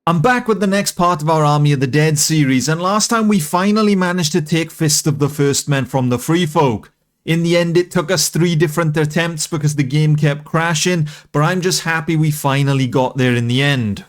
I'm back with the next part of our Army of the Dead series, and last time we finally managed to take Fist of the First Men from the Free Folk. In the end, it took us 3 different attempts because the game kept crashing, but I'm just happy we finally got there in the end.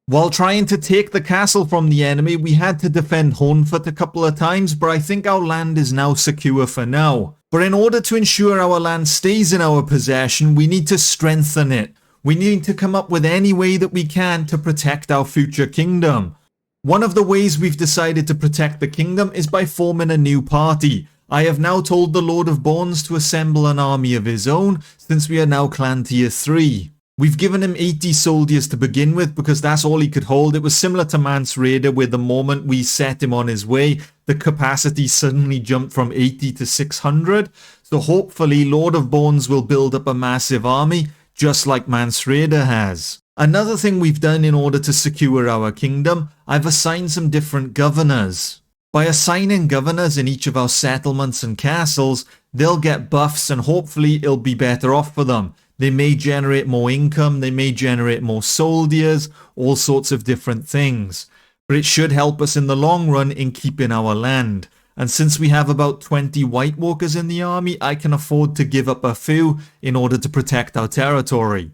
While trying to take the castle from the enemy, we had to defend Hornfoot a couple of times, but I think our land is now secure for now. But in order to ensure our land stays in our possession, we need to strengthen it. We need to come up with any way that we can to protect our future kingdom. One of the ways we've decided to protect the kingdom is by forming a new party. I have now told the Lord of Bournes to assemble an army of his own, since we are now clan tier 3. We've given him 80 soldiers to begin with because that's all he could hold. It was similar to Mance Raider, where the moment we set him on his way, the capacity suddenly jumped from 80 to 600. So hopefully Lord of Bournes will build up a massive army, just like Mance Raider has. Another thing we've done in order to secure our kingdom, I've assigned some different governors. By assigning governors in each of our settlements and castles, they'll get buffs and hopefully it'll be better off for them. They may generate more income, they may generate more soldiers, all sorts of different things. But it should help us in the long run in keeping our land. And since we have about 20 Whitewalkers in the army, I can afford to give up a few in order to protect our territory.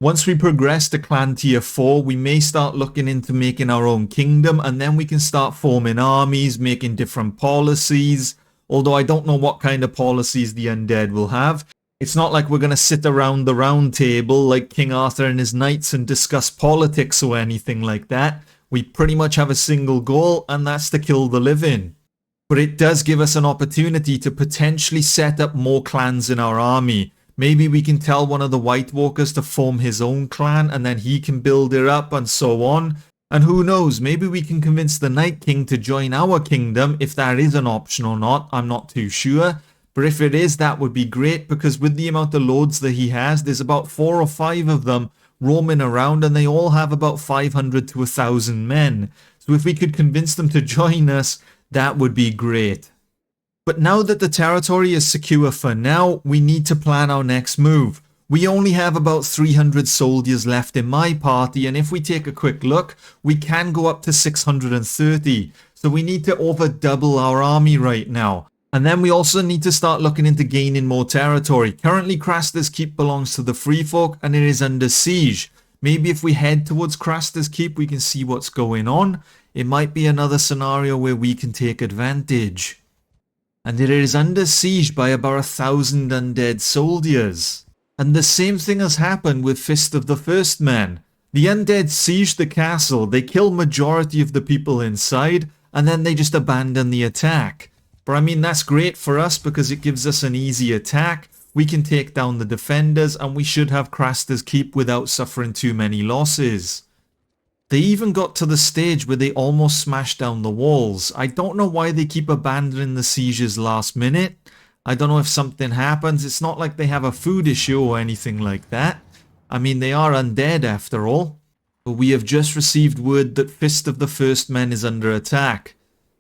Once we progress to clan tier 4, we may start looking into making our own kingdom, and then we can start forming armies, making different policies. Although I don't know what kind of policies the Undead will have. It's not like we're going to sit around the round table like King Arthur and his knights and discuss politics or anything like that. We pretty much have a single goal, and that's to kill the living. But it does give us an opportunity to potentially set up more clans in our army. Maybe we can tell one of the Whitewalkers to form his own clan and then he can build it up and so on. And who knows, maybe we can convince the Night King to join our kingdom. If that is an option or not, I'm not too sure. But if it is, that would be great, because with the amount of lords that he has, there's about 4 or 5 of them roaming around and they all have about 500 to 1,000 men. So if we could convince them to join us, that would be great. But now that the territory is secure for now, we need to plan our next move. We only have about 300 soldiers left in my party, and if we take a quick look, we can go up to 630. So we need to over double our army right now. And then we also need to start looking into gaining more territory. Currently Craster's Keep belongs to the Free Folk and it is under siege. Maybe if we head towards Craster's Keep we can see what's going on. It might be another scenario where we can take advantage. And it is under siege by about 1,000 undead soldiers. And the same thing has happened with Fist of the First Men. The undead siege the castle, they kill majority of the people inside, and then they just abandon the attack. But I mean, that's great for us because it gives us an easy attack. We can take down the defenders and we should have Craster's Keep without suffering too many losses. They even got to the stage where they almost smashed down the walls. I don't know why they keep abandoning the sieges last minute. I don't know if something happens. It's not like they have a food issue or anything like that. I mean, they are undead after all. But we have just received word that Fist of the First Men is under attack.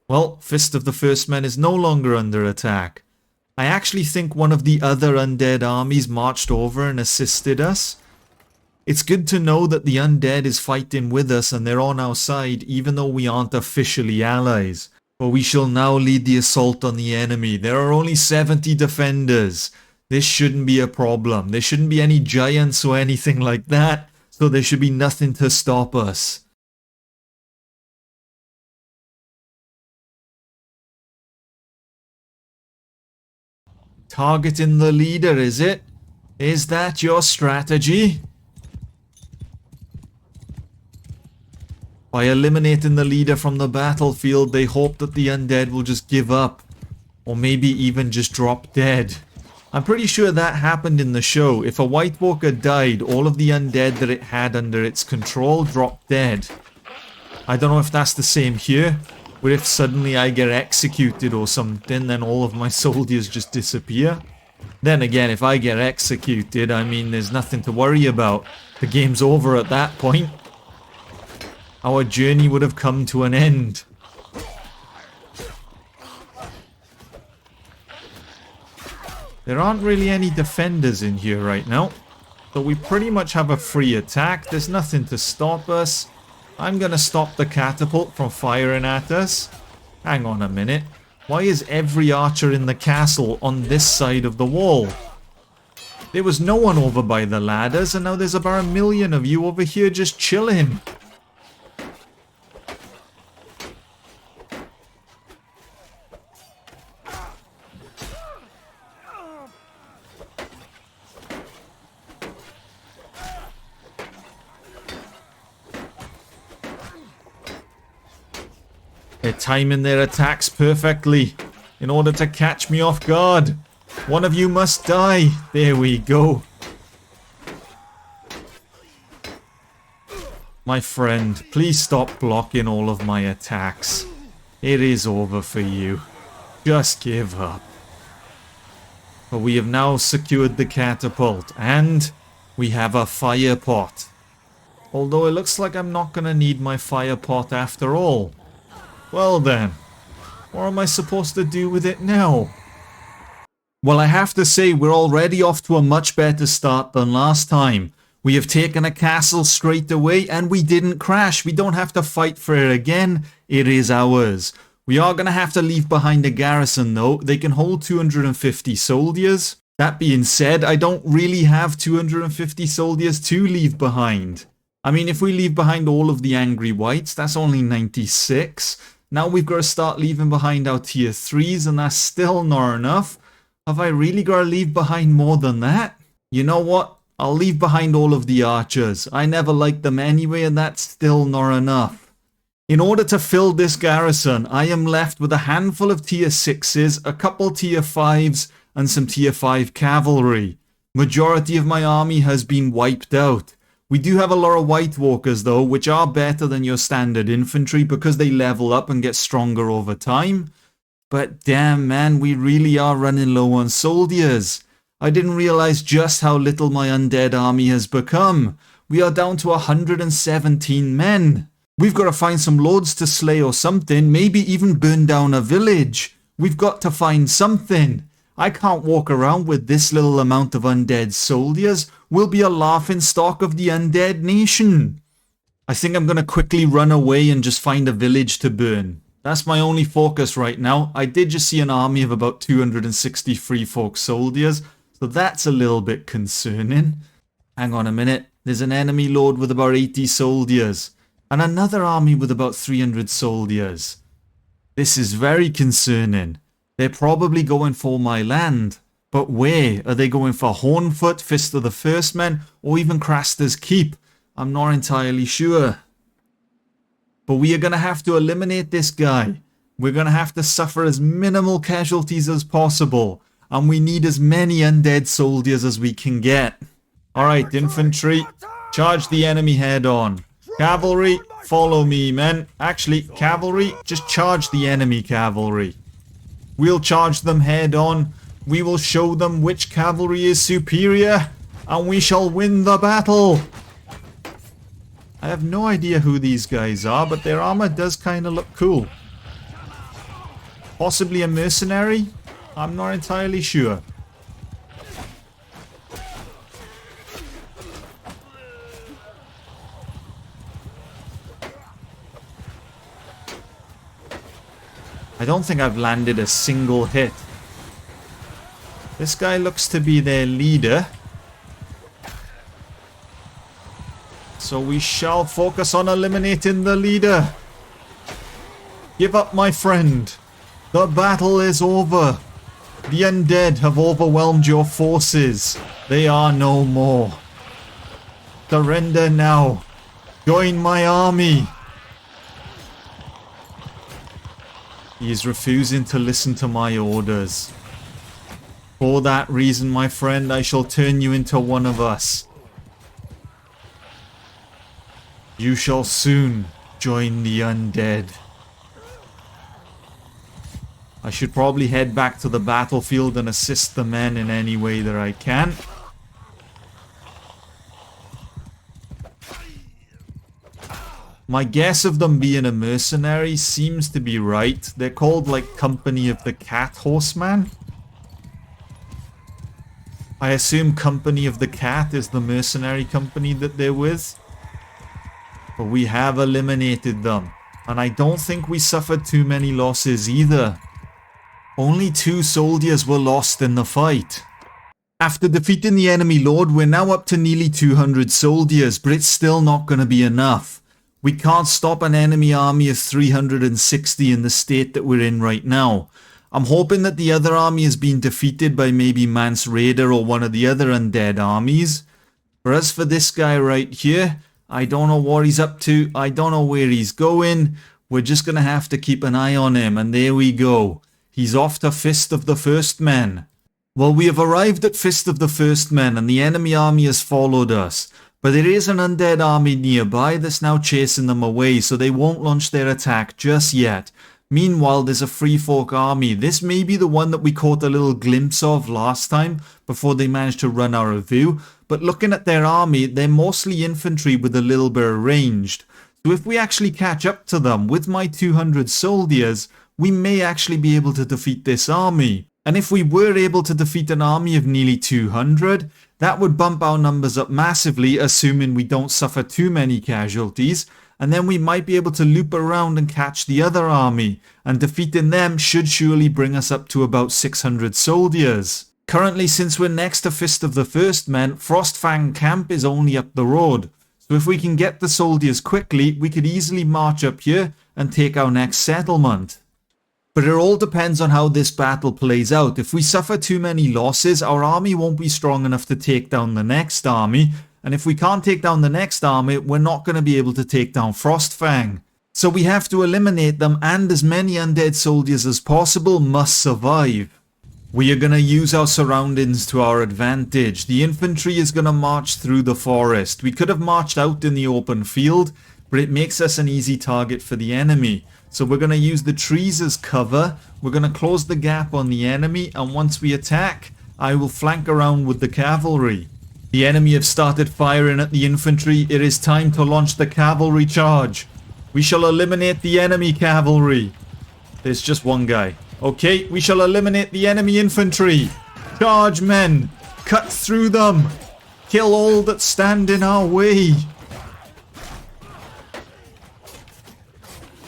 Well, Fist of the First Men is no longer under attack. I actually think one of the other undead armies marched over and assisted us. It's good to know that the undead is fighting with us and they're on our side even though we aren't officially allies. But we shall now lead the assault on the enemy. There are only 70 defenders. This shouldn't be a problem. There shouldn't be any giants or anything like that. So there should be nothing to stop us. Targeting the leader, is it? Is that your strategy? By eliminating the leader from the battlefield, they hope that the undead will just give up. Or maybe even just drop dead. I'm pretty sure that happened in the show. If a Whitewalker died, all of the undead that it had under its control dropped dead. I don't know if that's the same here. Where if suddenly I get executed or something, then all of my soldiers just disappear. Then again, if I get executed, I mean, there's nothing to worry about. The game's over at that point. Our journey would have come to an end. There aren't really any defenders in here right now. So we pretty much have a free attack. There's nothing to stop us. I'm gonna stop the catapult from firing at us. Hang on a minute. Why is every archer in the castle on this side of the wall? There was no one over by the ladders, and now there's about 1,000,000 of you over here just chilling. They're timing their attacks perfectly in order to catch me off guard. One of you must die. There we go. My friend, please stop blocking all of my attacks. It is over for you. Just give up. But we have now secured the catapult and we have a fire pot. Although it looks like I'm not going to need my fire pot after all. Well then, what am I supposed to do with it now? Well, I have to say we're already off to a much better start than last time. We have taken a castle straight away and we didn't crash. We don't have to fight for it again. It is ours. We are going to have to leave behind a garrison though. They can hold 250 soldiers. That being said, I don't really have 250 soldiers to leave behind. I mean, if we leave behind all of the angry whites, that's only 96. Now we've got to start leaving behind our tier 3s and that's still not enough. Have I really got to leave behind more than that? You know what? I'll leave behind all of the archers. I never liked them anyway and that's still not enough. In order to fill this garrison, I am left with a handful of tier 6s, a couple tier 5s and some tier 5 cavalry. Majority of my army has been wiped out. We do have a lot of Whitewalkers though, which are better than your standard infantry because they level up and get stronger over time. But damn man, we really are running low on soldiers. I didn't realize just how little my undead army has become. We are down to 117 men. We've got to find some lords to slay or something, maybe even burn down a village. We've got to find something. I can't walk around with this little amount of undead soldiers. We'll be a laughing stock of the undead nation. I think I'm going to quickly run away and just find a village to burn. That's my only focus right now. I did just see an army of about 260 free folk soldiers, so that's a little bit concerning. Hang on a minute. There's an enemy lord with about 80 soldiers, and another army with about 300 soldiers. This is very concerning. They're probably going for my land. But where? Are they going for Hornfoot, Fist of the First Men, or even Craster's Keep? I'm not entirely sure. But we are going to have to eliminate this guy. We're going to have to suffer as minimal casualties as possible. And we need as many undead soldiers as we can get. Alright, infantry, charge the enemy head on. Cavalry, follow me, men. Actually, cavalry, just charge the enemy cavalry. We'll charge them head on. We will show them which cavalry is superior. And we shall win the battle. I have no idea who these guys are, but their armor does kind of look cool. Possibly a mercenary? I'm not entirely sure. I don't think I've landed a single hit. This guy looks to be their leader. So we shall focus on eliminating the leader. Give up, my friend. The battle is over. The undead have overwhelmed your forces. They are no more. Surrender now. Join my army. He is refusing to listen to my orders. For that reason, my friend, I shall turn you into one of us. You shall soon join the undead. I should probably head back to the battlefield and assist the men in any way that I can. My guess of them being a mercenary seems to be right. They're called like Company of the Cat Horseman. I assume Company of the Cat is the mercenary company that they're with. But we have eliminated them. And I don't think we suffered too many losses either. Only 2 soldiers were lost in the fight. After defeating the enemy lord, we're now up to nearly 200 soldiers, but it's still not going to be enough. We can't stop an enemy army of 360 in the state that we're in right now. I'm hoping that the other army has been defeated by maybe Mance Raider or one of the other undead armies. But as for this guy right here, I don't know what he's up to. I don't know where he's going. We're just going to have to keep an eye on him. And there we go. He's off to Fist of the First Men. Well, we have arrived at Fist of the First Men and the enemy army has followed us. But there is an undead army nearby that's now chasing them away, so they won't launch their attack just yet. Meanwhile, there's a Free Folk army. This may be the one that we caught a little glimpse of last time before they managed to run our review. But looking at their army, they're mostly infantry with a little bit of ranged. So if we actually catch up to them with my 200 soldiers, we may actually be able to defeat this army. And if we were able to defeat an army of nearly 200, that would bump our numbers up massively, assuming we don't suffer too many casualties. And then we might be able to loop around and catch the other army. And defeating them should surely bring us up to about 600 soldiers. Currently, since we're next to Fist of the First Men, Frostfang Camp is only up the road. So if we can get the soldiers quickly, we could easily march up here and take our next settlement. But it all depends on how this battle plays out. If we suffer too many losses, our army won't be strong enough to take down the next army. And if we can't take down the next army, we're not going to be able to take down Frostfang. So we have to eliminate them, and as many undead soldiers as possible must survive. We are going to use our surroundings to our advantage. The infantry is going to march through the forest. We could have marched out in the open field, but it makes us an easy target for the enemy. So we're going to use the trees as cover. We're going to close the gap on the enemy, and once we attack, I will flank around with the cavalry. The enemy have started firing at the infantry. It is time to launch the cavalry charge. We shall eliminate the enemy cavalry. There's just one guy. Okay, we shall eliminate the enemy infantry. Charge, men. Cut through them. Kill all that stand in our way.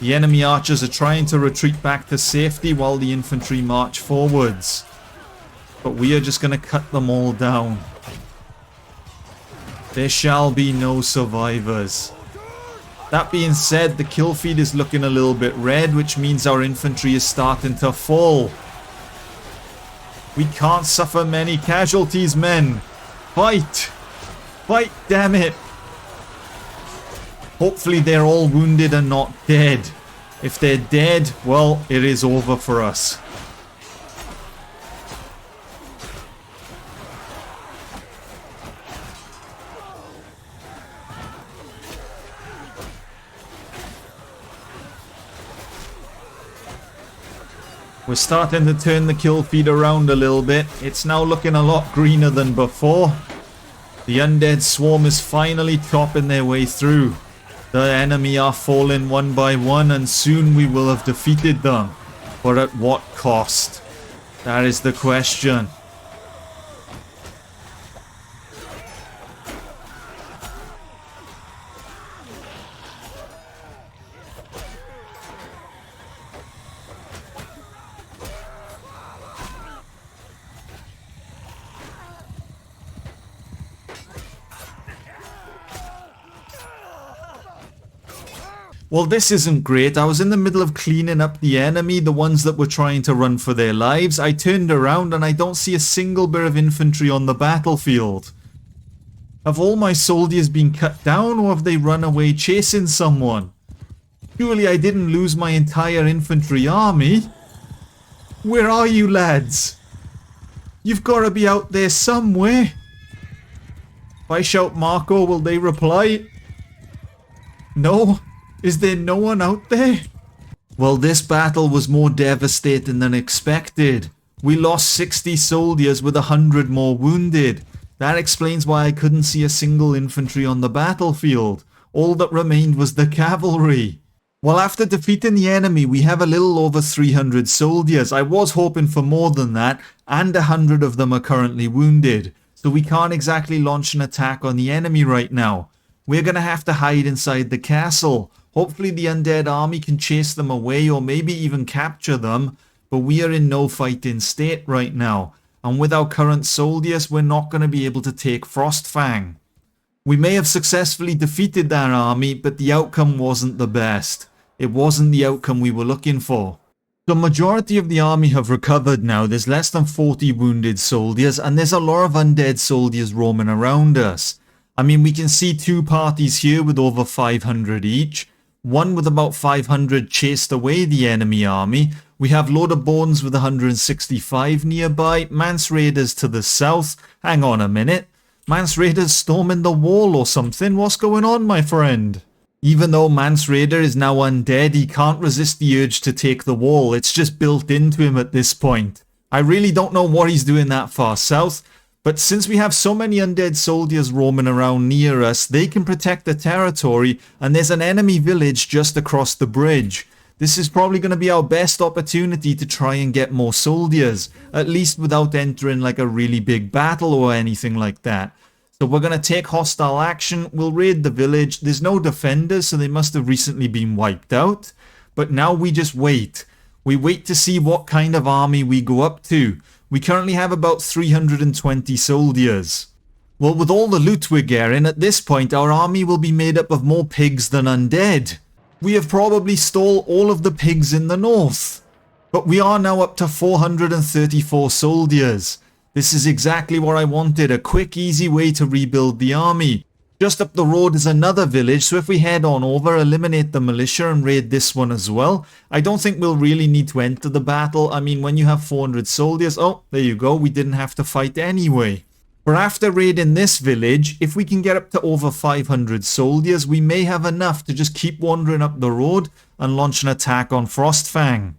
The enemy archers are trying to retreat back to safety while the infantry march forwards. But we are just going to cut them all down. There shall be no survivors. That being said, the kill feed is looking a little bit red, which means our infantry is starting to fall. We can't suffer many casualties, men. Fight! Fight, damn it! Hopefully they're all wounded and not dead. If they're dead, well, it is over for us. We're starting to turn the kill feed around a little bit. It's now looking a lot greener than before. The undead swarm is finally chopping their way through. The enemy are falling one by one, and soon we will have defeated them. But at what cost? That is the question. Well, this isn't great. I was in the middle of cleaning up the enemy, the ones that were trying to run for their lives. I turned around and I don't see a single bit of infantry on the battlefield. Have all my soldiers been cut down, or have they run away chasing someone? Surely I didn't lose my entire infantry army. Where are you, lads? You've got to be out there somewhere. If I shout Marco, will they reply? No? Is there no one out there? Well, this battle was more devastating than expected. We lost 60 soldiers with 100 more wounded. That explains why I couldn't see a single infantry on the battlefield. All that remained was the cavalry. Well, after defeating the enemy, we have a little over 300 soldiers. I was hoping for more than that, and 100 of them are currently wounded. So we can't exactly launch an attack on the enemy right now. we're going to have to hide inside the castle. Hopefully the undead army can chase them away or maybe even capture them, but we are in no fighting state right now. And with our current soldiers, we're not going to be able to take Frostfang. We may have successfully defeated their army, but the outcome wasn't the best. It wasn't the outcome we were looking for. The majority of the army have recovered now. There's less than 40 wounded soldiers, and there's a lot of undead soldiers roaming around us. I mean, we can see two parties here with over 500 each. One with about 500 chased away the enemy army. We have Lord of Bones with 165 nearby. Mance Raiders to the south. Hang on a minute. Mance Raiders storming the wall or something? What's going on, my friend? Even though Mance Raider is now undead, he can't resist the urge to take the wall. It's just built into him at this point. I really don't know what he's doing that far south, but since we have so many undead soldiers roaming around near us, they can protect the territory, and there's an enemy village just across the bridge. This is probably going to be our best opportunity to try and get more soldiers, at least without entering like a really big battle or anything like that. So we're going to take hostile action, we'll raid the village. There's no defenders, so they must have recently been wiped out. But now we just wait. We wait to see what kind of army we go up to. We currently have about 320 soldiers. Well, with all the loot we're getting, at this point our army will be made up of more pigs than undead. We have probably stole all of the pigs in the north. But we are now up to 434 soldiers. This is exactly what I wanted, a quick, easy way to rebuild the army. Just up the road is another village, so if we head on over, eliminate the militia and raid this one as well, I don't think we'll really need to enter the battle. I mean, when you have 400 soldiers, oh, there you go, we didn't have to fight anyway. But after raiding this village, if we can get up to over 500 soldiers, we may have enough to just keep wandering up the road and launch an attack on Frostfang.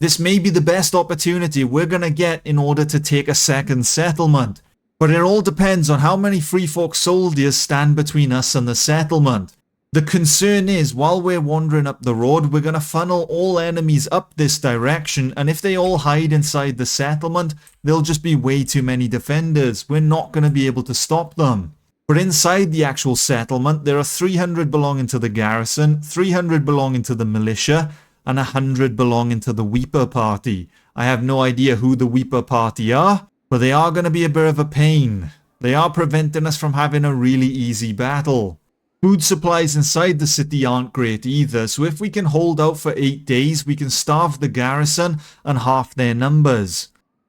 This may be the best opportunity we're going to get in order to take a second settlement. But it all depends on how many Free Folk soldiers stand between us and the settlement. The concern is, while we're wandering up the road, we're going to funnel all enemies up this direction, and if they all hide inside the settlement, there'll just be way too many defenders. We're not going to be able to stop them. But inside the actual settlement, there are 300 belonging to the garrison, 300 belonging to the militia, and 100 belonging to the Weeper party. I have no idea who the Weeper party are, but they are going to be a bit of a pain. They are preventing us from having a really easy battle. Food supplies inside the city aren't great either, so if we can hold out for 8 days, we can starve the garrison and half their numbers.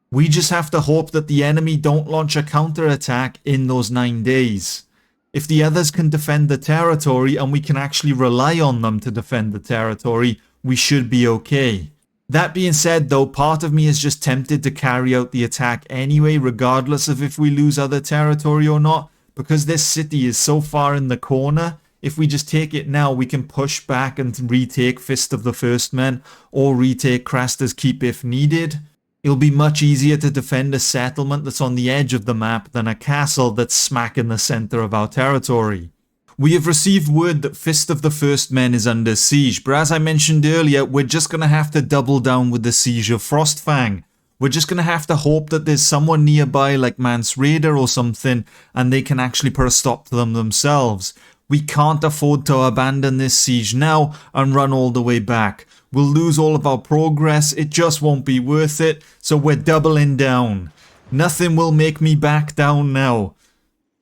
We just have to hope that the enemy don't launch a counterattack in those 9 days. If the others can defend the territory and we can actually rely on them to defend the territory, we should be okay. That being said though, part of me is just tempted to carry out the attack anyway, regardless of if we lose other territory or not, because this city is so far in the corner. If we just take it now, we can push back and retake Fist of the First Men or retake Craster's Keep if needed. It'll be much easier to defend a settlement that's on the edge of the map than a castle that's smack in the center of our territory. We have received word that Fist of the First Men is under siege, but as I mentioned earlier, we're just going to have to double down with the siege of Frostfang. We're just going to have to hope that there's someone nearby like Mance Raider or something, and they can actually put a stop to them themselves. We can't afford to abandon this siege now and run all the way back. We'll lose all of our progress, it just won't be worth it, so we're doubling down. Nothing will make me back down now.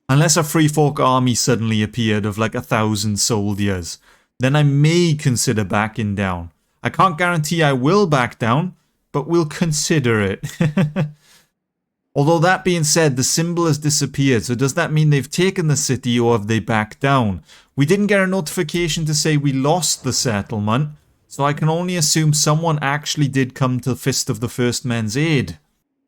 Unless a Free Folk army suddenly appeared of like 1,000 soldiers, then I may consider backing down. I can't guarantee I will back down, but we'll consider it. Although that being said, the symbol has disappeared, so does that mean they've taken the city or have they backed down? We didn't get a notification to say we lost the settlement, so I can only assume someone actually did come to Fist of the First Men's aid.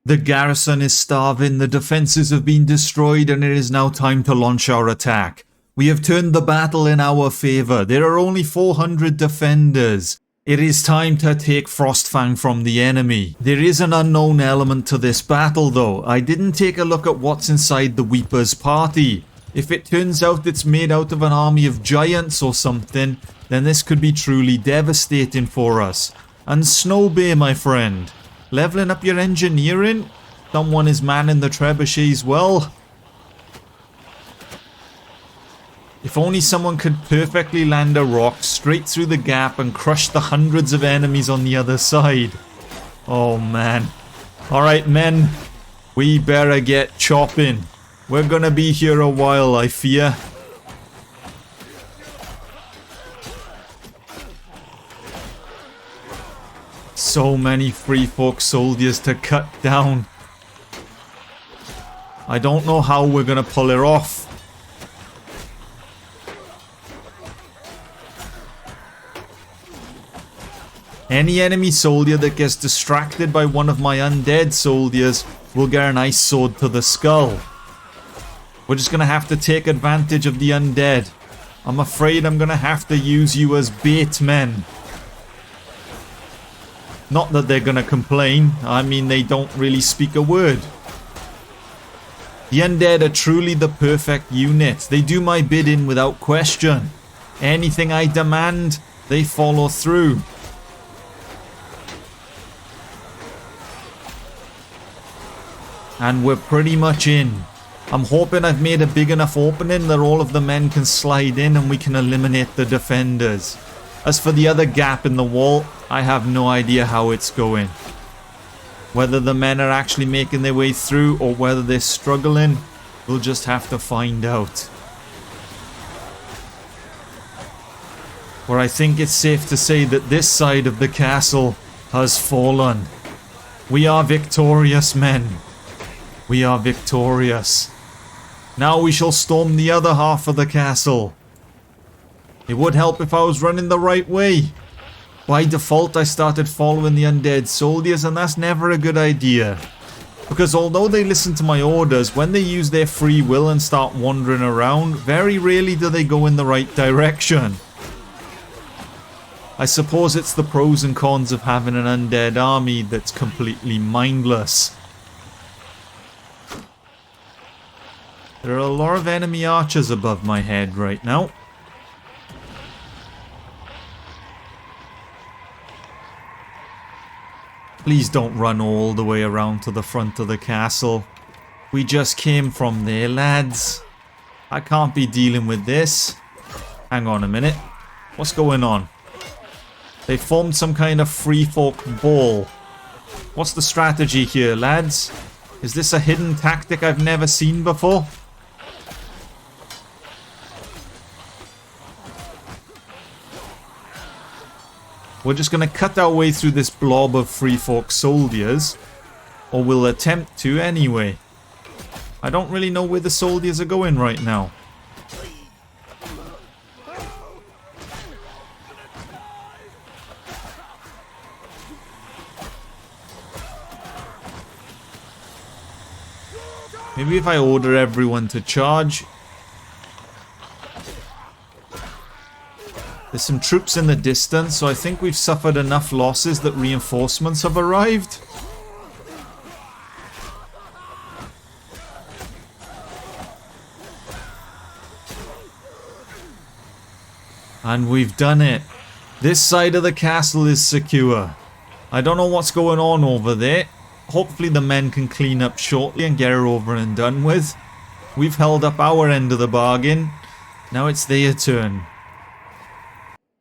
The garrison is starving, the defences have been destroyed, and it is now time to launch our attack. We have turned the battle in our favour. There are only 400 defenders. It is time to take Frostfang from the enemy. There is an unknown element to this battle though. I didn't take a look at what's inside the Weeper's party. If it turns out it's made out of an army of giants or something, then this could be truly devastating for us. And Snowbay, my friend, leveling up your engineering? Someone is manning the trebuchet as well. If only someone could perfectly land a rock straight through the gap and crush the hundreds of enemies on the other side. Oh man. Alright men, we better get chopping. We're gonna be here a while, I fear. So many free folk soldiers to cut down. I don't know how we're gonna pull it off. Any enemy soldier that gets distracted by one of my undead soldiers will get an ice sword to the skull. We're just gonna have to take advantage of the undead. I'm afraid I'm gonna have to use you as bait men. Not that they're gonna complain, I mean they don't really speak a word. The undead are truly the perfect unit. They do my bidding without question. Anything I demand, they follow through. And we're pretty much in. I'm hoping I've made a big enough opening that all of the men can slide in and we can eliminate the defenders. As for the other gap in the wall, I have no idea how it's going. Whether the men are actually making their way through or whether they're struggling, we'll just have to find out. But I think it's safe to say that this side of the castle has fallen. We are victorious, men. We are victorious. Now we shall storm the other half of the castle. It would help if I was running the right way. By default, I started following the undead soldiers, and that's never a good idea. Because although they listen to my orders, when they use their free will and start wandering around, very rarely do they go in the right direction. I suppose it's the pros and cons of having an undead army that's completely mindless. There are a lot of enemy archers above my head right now. Please don't run all the way around to the front of the castle. We just came from there, lads. I can't be dealing with this. Hang on a minute. What's going on? They formed some kind of free folk ball. What's the strategy here, lads? Is this a hidden tactic I've never seen before? We're just going to cut our way through this blob of free folk soldiers. Or we'll attempt to anyway. I don't really know where the soldiers are going right now. Maybe if I order everyone to charge. There's some troops in the distance, so I think we've suffered enough losses that reinforcements have arrived. And we've done it. This side of the castle is secure. I don't know what's going on over there. Hopefully the men can clean up shortly and get her over and done with. We've held up our end of the bargain. Now it's their turn.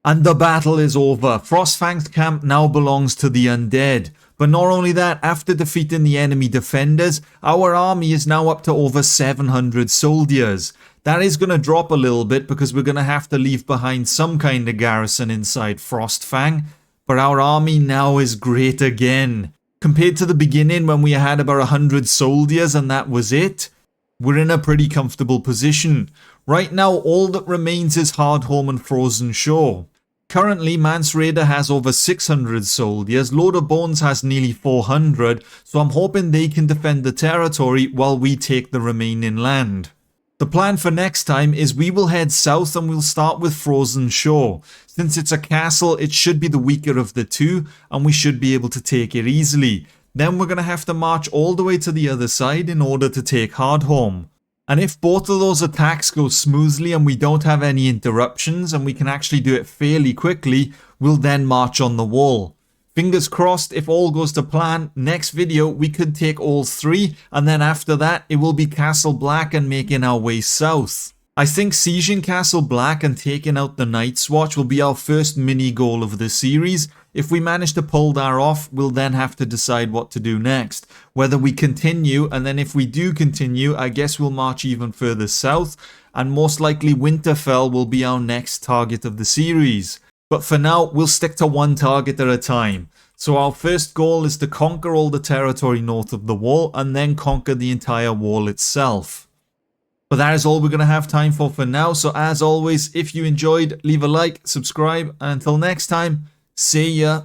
And the battle is over. Frostfang's camp now belongs to the undead. But not only that, after defeating the enemy defenders, our army is now up to over 700 soldiers. That is going to drop a little bit because we're going to have to leave behind some kind of garrison inside Frostfang. But our army now is great again. Compared to the beginning when we had about 100 soldiers and that was it, we're in a pretty comfortable position. Right now, all that remains is Hardhome and Frozen Shore. Currently, Mance Raider has over 600 soldiers, Lord of Bones has nearly 400, so I'm hoping they can defend the territory while we take the remaining land. The plan for next time is we will head south and we'll start with Frozen Shore. Since it's a castle, it should be the weaker of the two, and we should be able to take it easily. Then we're going to have to march all the way to the other side in order to take Hardhome. And if both of those attacks go smoothly and we don't have any interruptions and we can actually do it fairly quickly, we'll then march on the wall. Fingers crossed, if all goes to plan, next video we could take all three, and then after that it will be Castle Black and making our way south. I think sieging Castle Black and taking out the Night's Watch will be our first mini goal of the series. If we manage to pull that off, we'll then have to decide what to do next. Whether we continue, and then if we do continue, I guess we'll march even further south, and most likely Winterfell will be our next target of the series. But for now, we'll stick to one target at a time. So our first goal is to conquer all the territory north of the wall, and then conquer the entire wall itself. But that is all we're going to have time for now. So as always, if you enjoyed, leave a like, subscribe, and until next time, see ya.